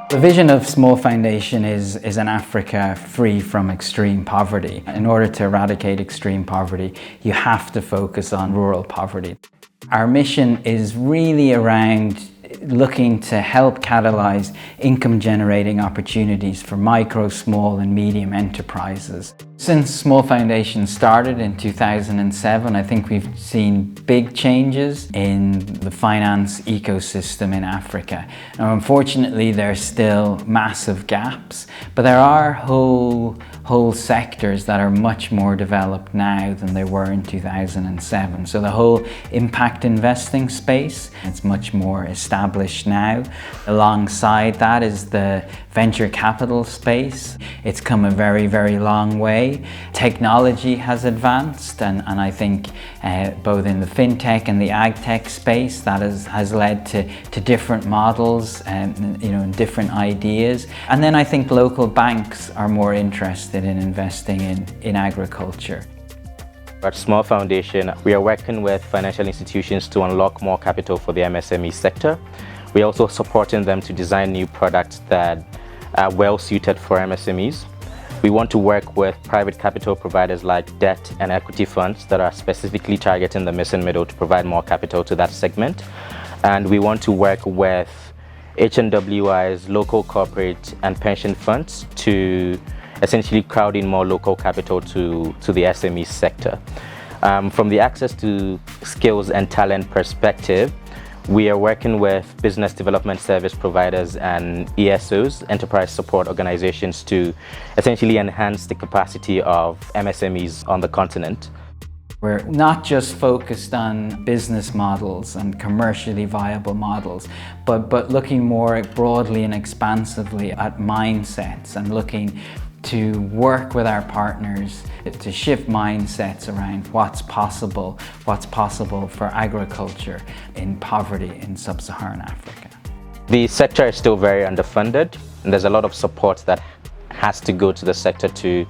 The vision of Small Foundation is an Africa free from extreme poverty. In order to eradicate extreme poverty, you have to focus on rural poverty. Our mission is really around looking to help catalyse income-generating opportunities for micro, small and medium enterprises. Since Small Foundation started in 2007, I think we've seen big changes in the finance ecosystem in Africa. Now, unfortunately, there are still massive gaps, but there are whole sectors that are much more developed now than they were in 2007. So the whole impact investing space, it's much more established now. Alongside that is the venture capital space. It's come a very, very long way. Technology has advanced, and I think both in the fintech and the ag tech space, that has led to different models and different ideas. And then I think local banks are more interested in investing in agriculture. At Small Foundation, we are working with financial institutions to unlock more capital for the MSME sector. We're also supporting them to design new products that are well suited for MSMEs. We want to work with private capital providers like debt and equity funds that are specifically targeting the missing middle to provide more capital to that segment. And we want to work with HNWIs, local corporate and pension funds to essentially crowd in more local capital to the SME sector. From the access to skills and talent perspective, we are working with business development service providers and ESOs, enterprise support organizations, to essentially enhance the capacity of MSMEs on the continent. We're not just focused on business models and commercially viable models, but looking more broadly and expansively at mindsets and looking to work with our partners to shift mindsets around what's possible for agriculture in poverty in sub-Saharan Africa. The sector is still very underfunded, and there's a lot of support that has to go to the sector to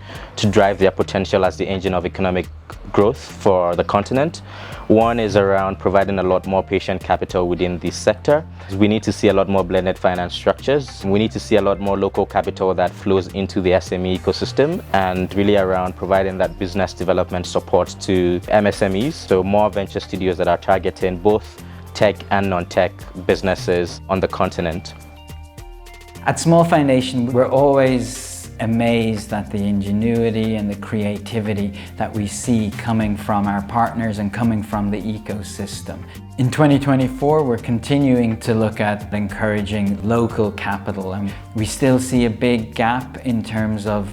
drive their potential as the engine of economic growth for the continent. One is around providing a lot more patient capital within the sector. We need to see a lot more blended finance structures. We need to see a lot more local capital that flows into the SME ecosystem, and really around providing that business development support to MSMEs. So more venture studios that are targeting both tech and non-tech businesses on the continent. At Small Foundation, we're always amazed at the ingenuity and the creativity that we see coming from our partners and coming from the ecosystem. In 2024, we're continuing to look at encouraging local capital, and we still see a big gap in terms of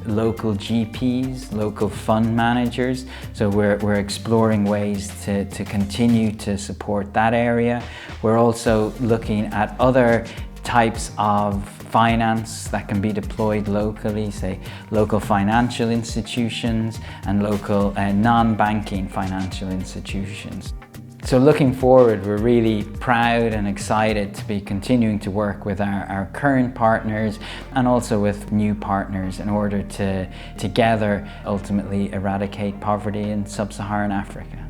local GPs, local fund managers. So we're exploring ways to continue to support that area. We're also looking at other types of finance that can be deployed locally, say local financial institutions and local non-banking financial institutions. So looking forward, we're really proud and excited to be continuing to work with our current partners and also with new partners in order to together ultimately eradicate poverty in sub-Saharan Africa.